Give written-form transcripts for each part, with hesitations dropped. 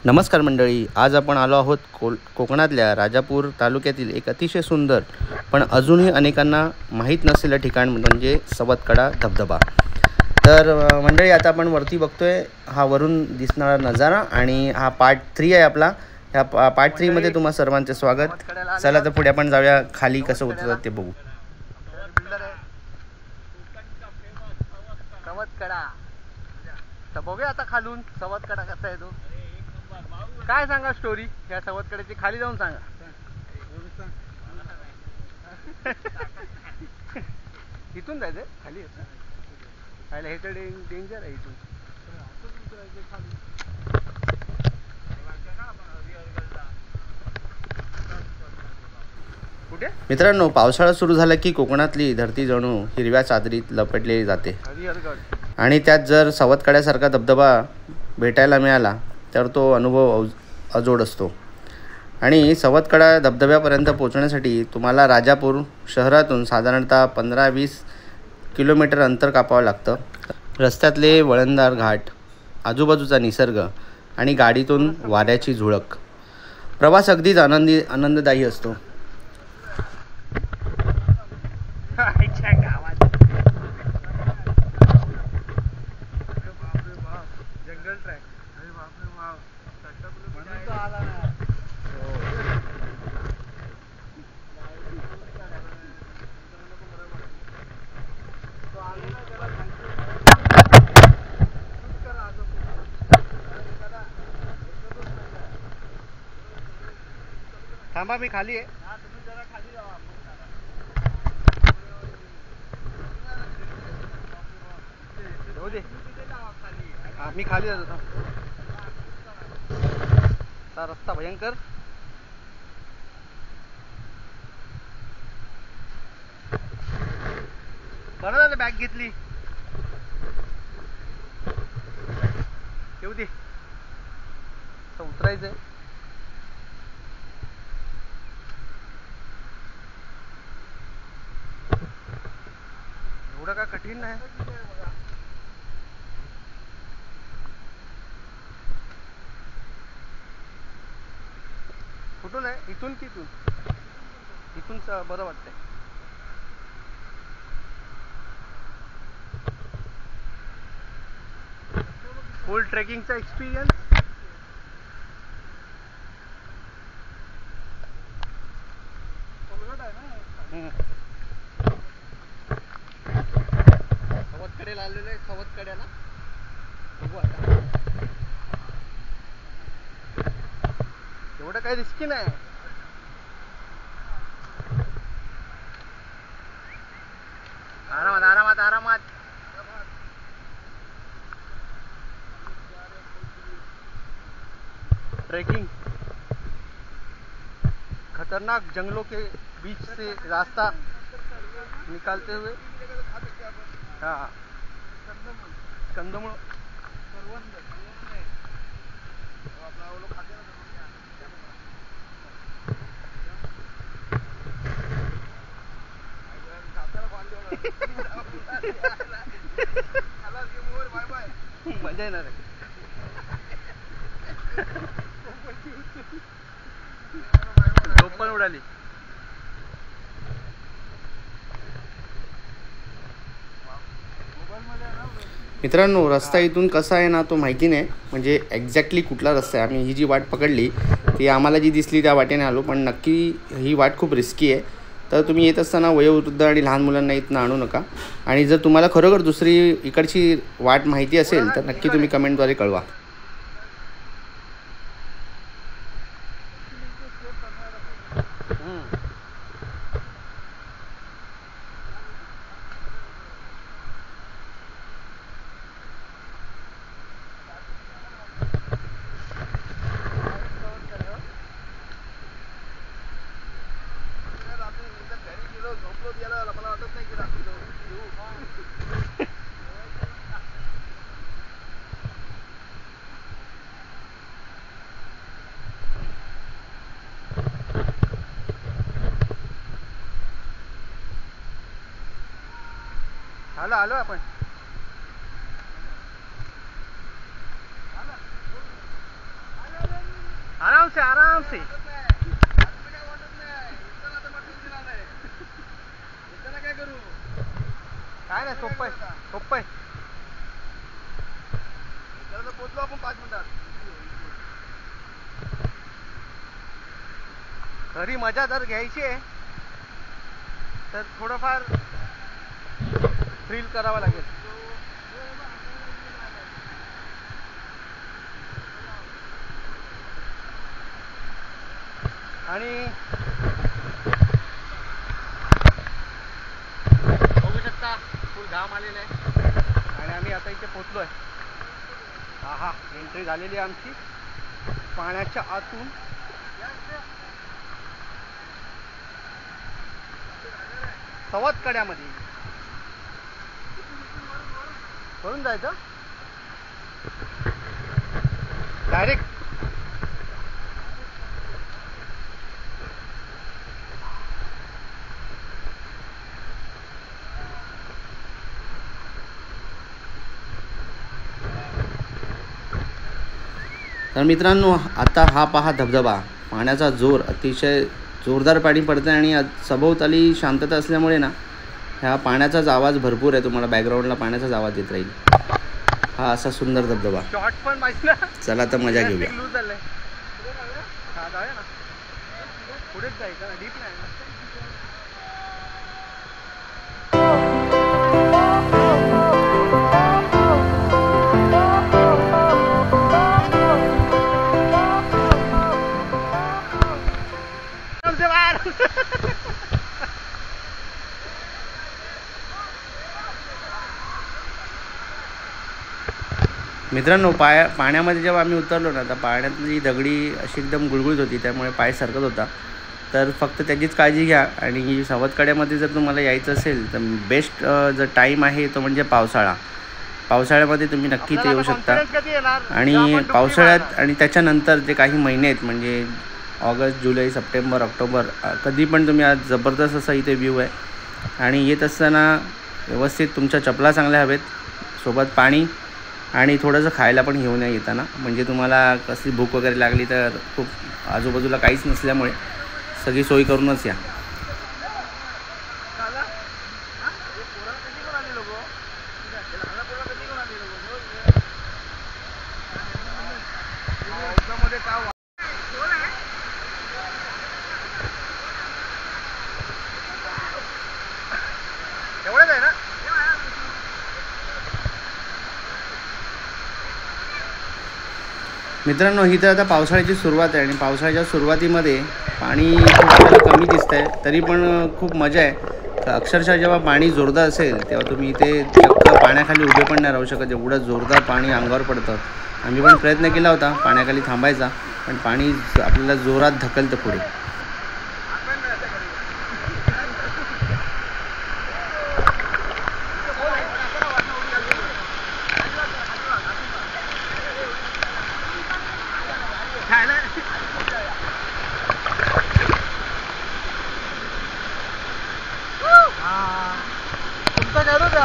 नमस्कार मंडळी, आज आपण आलो आहोत कोकणातल्या राजापूर तालुक्यातील एक अतिशय सुंदर पण अजूनही अनेकांना माहीत नसलेलं ठिकाण म्हणजे सवतकडा धबधबा। तर मंडळी, आता आपण वरती बघतोय, हा वरून दिसणारा नजारा आणि हा पार्ट 3 आहे आपला। ह्या पार्ट 3 मध्ये तुम्हा सर्वांचे स्वागत। चला तर पुढे आपण जाऊया, खाली कसं उतरतात ते बघू। सवतकडा तर बघूया आता खालून सवतकडा कसा आहे तो। काय सांगा स्टोरी या सवतकड्याची, खाली जाऊन सांगा। इथून जायचंय खाली, खायला हे तर डेंजर आहे इथून। कुठे मित्रांनो, पावसाळा सुरू झाला की कोकणातली धरती जणू हिरव्या चादरीत लपेटली जाते आणि त्यात जर सवतकड्यासारखा धबधबा भेटायला मिळाला तर तो अनुभव अजोड असतो। आणि सवतकडा धबधब्यापर्यंत पोहोचण्यासाठी तुम्हाला राजापूर शहरातून साधारणतः 15-20 किलोमीटर अंतर कापावं लागतं। रस्त्यातले वळणदार घाट, आजूबाजूचा निसर्ग आणि गाडीतून वाऱ्याची झुळक, प्रवास अगदीच आनंददायी असतो। जंगल ट्रॅक, अरे बाप रे बाप, थांबा मी खाली आहे। तुम्ही जरा खाली जावा। हाँ मी खाली जातो। हा रस्ता भयंकर। बरं झालं बॅग घेतली, येऊ दे। उतरायचंय, एवढं का कठीण नाही। कुठून आहे, इथून की इथून? इथून बरं वाटतंय। फुल ट्रेकिंगचा एक्सपिरियन्स। सवतकड्याला आलेलो आहे, सवतकड्याला बघू आता। एवढं काही रिस्की नाही, आरामात आरामात आरामात। ट्रेकिंग खतरनाक जंगलों के बीच से रास्ता निकालते हुए, हाँ कंदमुळ मजा येणार आहे। झोप पण उडाली। मित्रांनो, रस्ता इथून कसा आहे ना तो माहिती नाही, म्हणजे एक्झॅक्टली कुठला रस्ता आहे। आम्ही ही जी वाट पकडली ती आम्हाला जी दिसली त्या वाटेने आलो, पण नक्की ही वाट खूप रिस्की आहे। तर तुम्ही येत असताना वयोवृद्ध आणि लहान मुलांना इथनं आणू नका। आणि जर तुम्हाला खरोखर दुसरी इकडची वाट माहिती असेल तर नक्की तुम्ही कमेंटद्वारे कळवा। आलो आलो आपण। आलो आराम से आराम से. काय नाही, सोपं आहे सोपं आहे. पोचलो आपण 5 मिनिटात. खरी मजा जर घ्यायची आहे तर थोडंफार थ्रिल करावं लागेल. आणि बघू शकता फुल घाम आलेला आहे आणि आम्ही आता इथे पोचलोय. हा एंट्री झालेली आहे आमची पाण्याच्या आतून. सवतकड्यामध्ये करून जायचं डायरेक्ट. तर मित्रांनो, आता हा पहा धबधबा. पाण्याचा जोर अतिशय जोरदार पाणी पडतं आणि सभोवताली शांतता असल्यामुळे ना ह्या पाण्याचाच आवाज भरपूर आहे. तुम्हाला बॅकग्राऊंडला पाण्याचाच आवाज येत राहील. हा असा सुंदर धबधबा. शॉर्ट पण माहिती ना. चला तर मजा घेऊया. लूज झालंय. जाऊया ना, पुढेच जायचं, डीप नाही. मित्रांनो, पाण्यामध्ये जेव्हा आम्ही उतरलो ना तर पाण्यातली दगडी अशी एकदम गुळगुळीत होती, त्यामुळे पाय सरकत होता. तर फक्त त्याचीच काळजी घ्या. आणि सवतकड्यामध्ये जर तुम्हाला यायचं असेल तर बेस्ट जर टाईम आहे तो म्हणजे पावसाळा. पावसाळ्यामध्ये तुम्ही नक्की इथे येऊ शकता. आणि पावसाळ्यात आणि त्याच्यानंतर जे काही महिने आहेत म्हणजे ऑगस्ट, जुलै, सप्टेंबर, ऑक्टोबर, कधी पण तुम्ही आज जबरदस्त असा इथे व्ह्यू आहे. आणि येत असताना व्यवस्थित तुमच्या चपला चांगल्या हवेत, सोबत पाणी आणि थोडंसं खायला पण घेऊन या येताना. म्हणजे तुम्हाला कसली भूक वगैरे लागली तर खूप आजूबाजूला काहीच नसल्यामुळे सगळी सोय करूनच या. एवढंच आहे ना. मित्रांनो, ही तर आता पावसाळ्याची सुरुवात आहे आणि पावसाळ्याच्या सुरुवातीमध्ये पाणी आपल्याला कमी दिसतं आहे, तरी पण खूप मजा आहे. तर अक्षरशः जेव्हा पाणी जोरदार असेल तेव्हा तुम्ही इथे चक्क पाण्याखाली उभे पण नाही राहू शकत, एवढं जोरदार पाणी अंगावर पडतं. आम्ही पण प्रयत्न केला होता पाण्याखाली थांबायचा, पण पाणी आपल्याला जोरात ढकलतं पुढे. तुमचा काय होता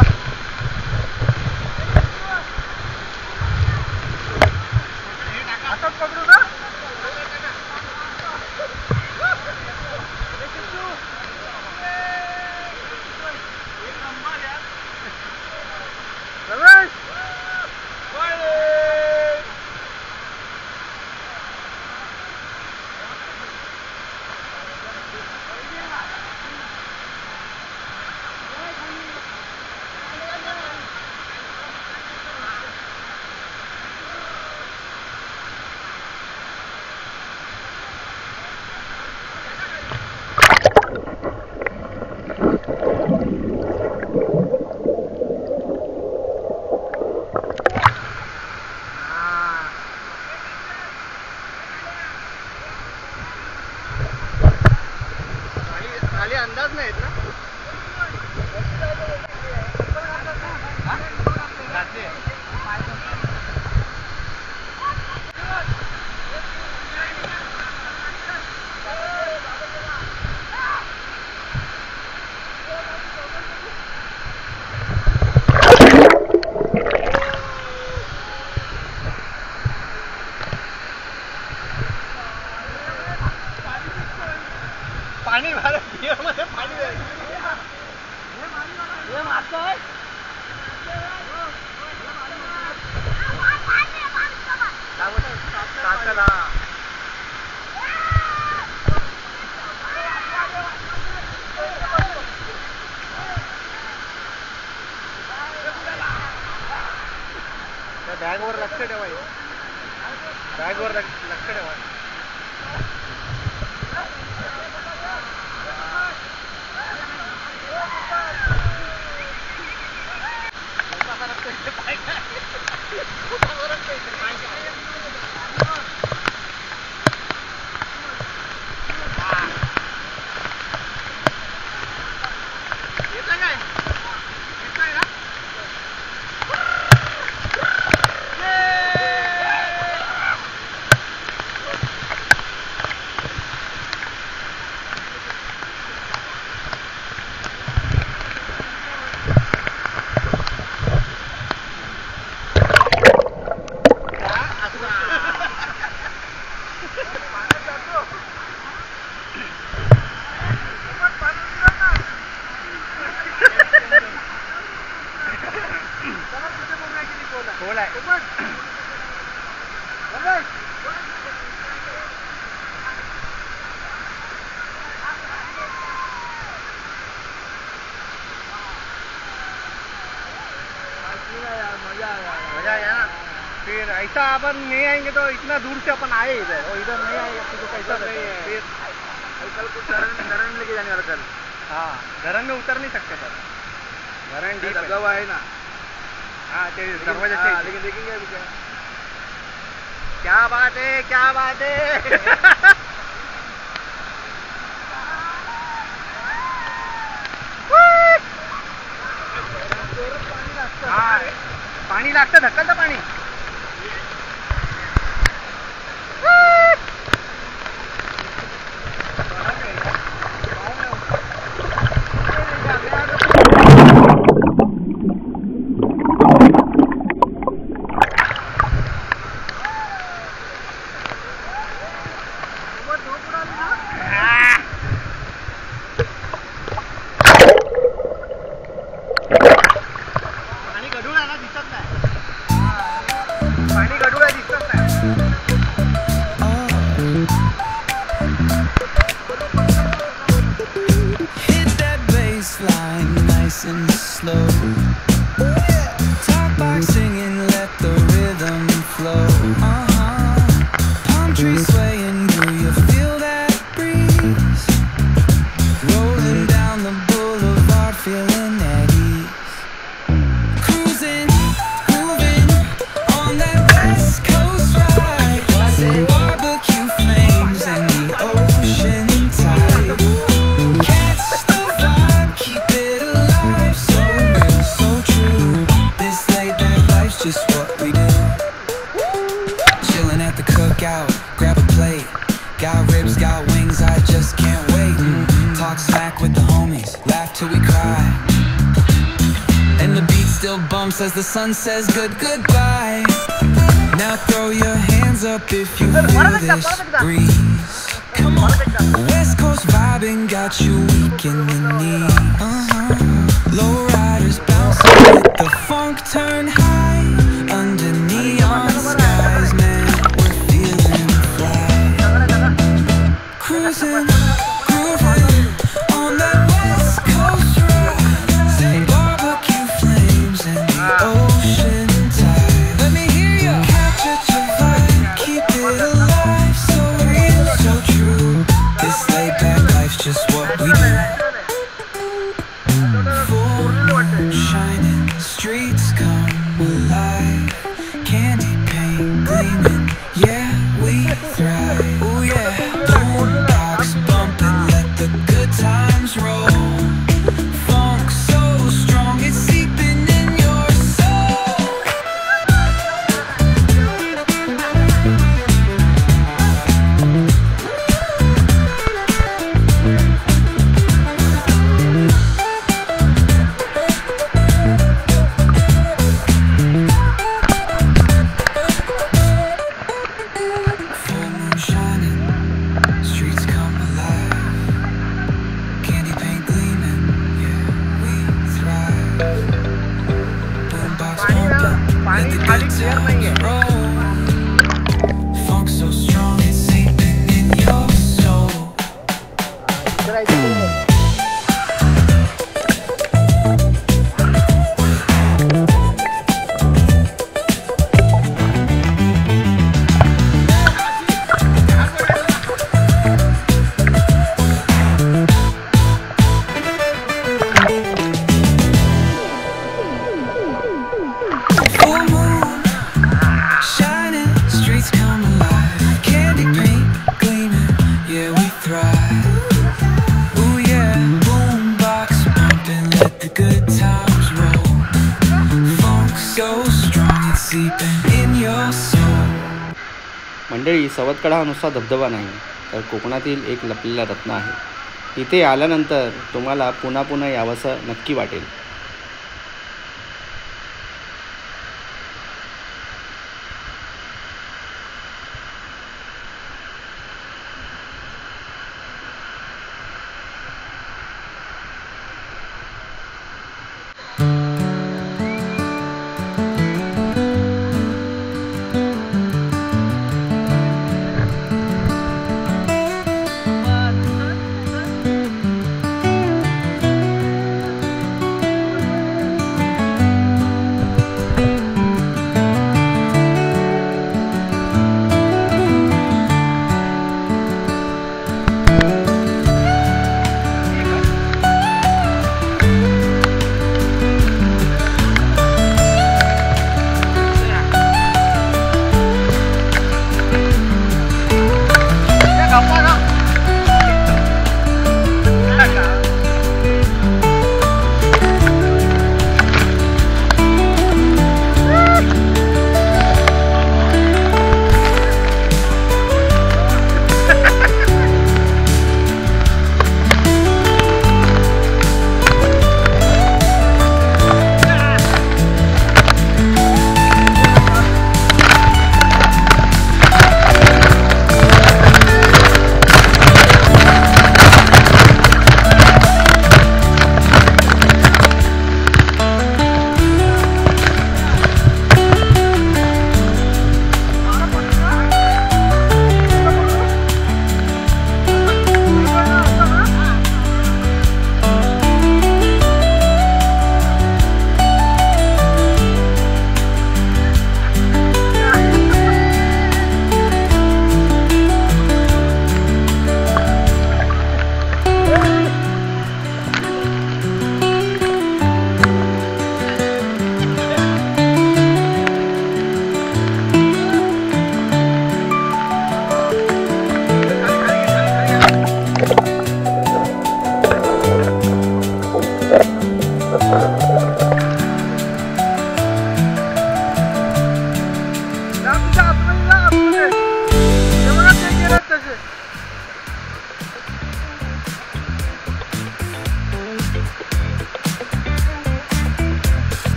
असंच पकडू ना. बॅगवर लक्ष ठेवायचं, बॅगवर लक्ष ठेवायचं. मजा आया ना। फिर ऐसा अपन नहीं आएंगे तो इतना दूर से अपन आए इधर, और इधर नहीं आए तो कैसा नहीं है। फिर कल कुछ धरण लेके जाने वाला कल। हाँ, धरण में उतर नहीं सकते सर, धरण डीप लगा है ना। हाँ, दरवाजा से लेकिन देखेंगे अभी क्या बात है, क्या बात है। हाँ, पाणी लागतं, ढकलतं पाणी. And slow, talk box singing, let the rhythm flow. Palm trees swaying, do you feel that breeze? Rolling down the boulevard, feeling at ease. Cruising, moving on that West Coast ride. Barbecue flames and the ocean tide. Catch the vibe, keep it alive. So real, so true. This laid back life's just what we do. Chilling at the cookout, grab a plate. Got ribs, got wings, I just can't wait. Talk smack with the homies, laugh till we cry. And the beat still bumps as the sun says goodbye. Now throw your hands up if you feel this breeze. Come on, West Coast vibing got you weak in the knee. Low riders bouncing with the funk turn high. Under neon skies, man, we're feeling fly. Cruising, grooving on that West Coast ride. Barbecue flames and the ocean tide. Let me hear you. Capture your vibe, keep it alive. So real, so true. This laid back life's just what we do. Full moon shining, streets come नाहीये. Funk so strong it's seeping in your soul. Full moon shining, streets come alive. Candy paint gleaming, yeah we thrive. Ooh yeah, boombox pumping, let the good times roll. Funk so strong it's seeping in your soul. मंडळी, सवतकडा हा नुसता धबधबा नाही, तर कोकणातील एक लपलेला रत्न आहे. इथे आल्यानंतर तुम्हाला पुन्हा पुन्हा यावंसं नक्की वाटेल.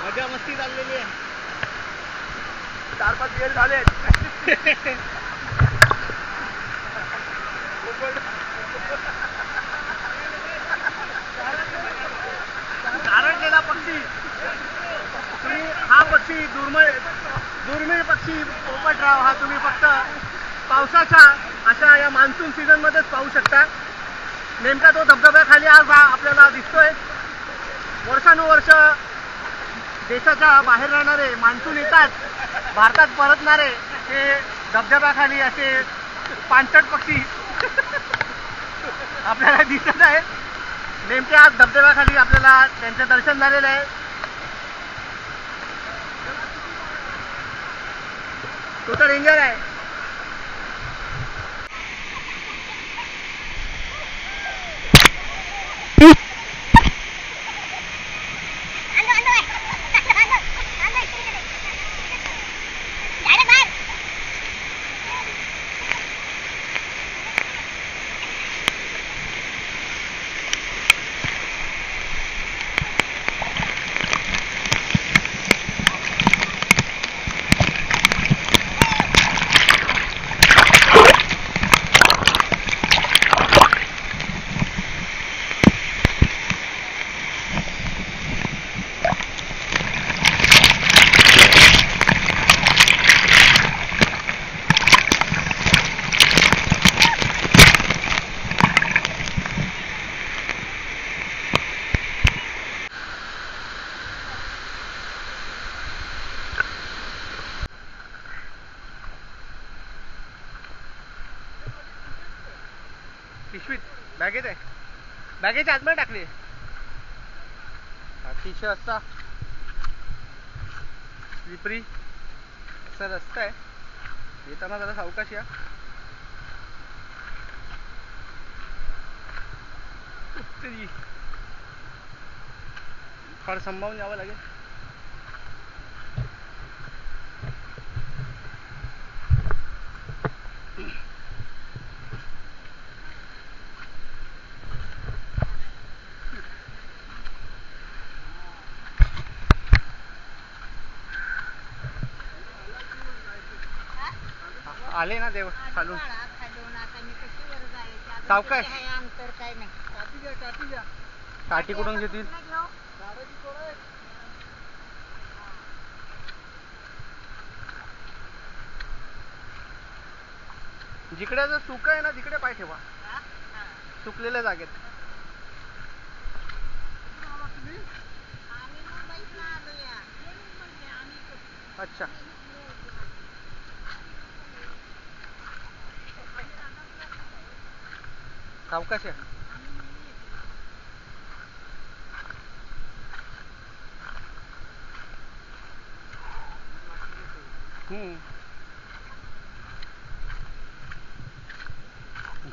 मजा मस्ती चाललेली आहे. 4-5 बेर झाले. नारळलेला पक्षी तुम्ही हा पक्षी दुर्मिळ पक्षी पोपटराव हा तुम्ही फक्त पावसाच्या अशा या मान्सून सीझन मध्येच पाहू शकता. नेमका तो धबधब्याखाली आज आपल्याला दिसतोय. वर्षानुवर्ष देशाच्या बाहेर राहणारे मान्सून येतात भारतात परतणारे हे धबधब्याखाली असे पाणचट पक्षी आपल्याला दिसत आहेत. नेमके आज धबधब्याखाली आपल्याला त्यांचं दर्शन झालेलं आहे. तो तर डेंजर आहे. पिशवीत बॅगेत आहे. बॅगेच्या आतमध्ये टाकली. अतिशय असा स्लिपरी असा रस्ता आहे. येताना जरा सावकाश या. फार संभावून यावं लागेल. आले ना देव खालून. सावकाश. काठी कुठून घेतील. जिकडे जर सुक आहे ना तिकडे पाय ठेवा. सुकलेल्या जागेत. अच्छा. सावकाश आहे.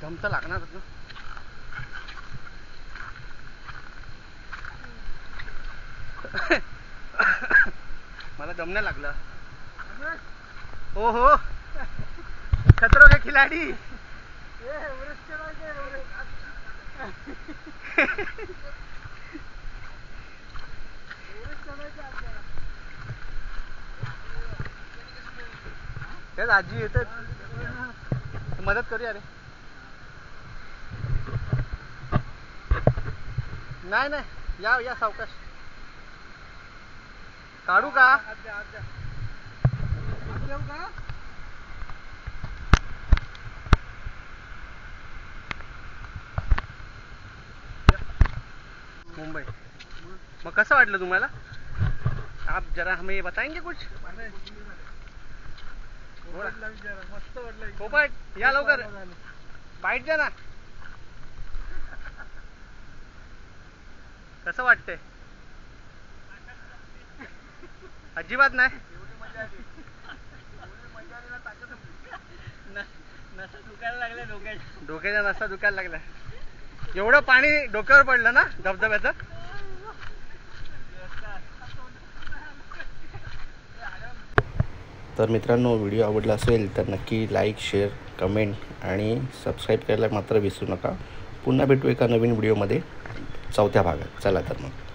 घम तर लागणारच ना. मला दम नाही लागला. हो हो खतरो के खिलाडी. तेच आजी येते मदत करूया रे. नाही नाही या या सावकाश. काढू का. मुंबई. मग कसं वाटलं तुम्हाला. आप जरा हमें बताएंगे कुछ. मस्त वाटलं. पोपट या लवकर. बाईट द्या ना. कसं वाटतंय. अजिबात नाही. नसा दुखायला लागल्या. डोक्याच्या नसा दुखायला लागल्या. एवढं पाणी डोक्यावर पडलं ना धबधब्याचं. तर मित्रांनो व्हिडिओ आवडला असेल तर नक्की लाईक शेअर कमेंट आणि सबस्क्राईब करायला मात्र विसरू नका. पुन्हा भेटू एका नवीन व्हिडिओमध्ये 4थ्या भागात. चला तर मग.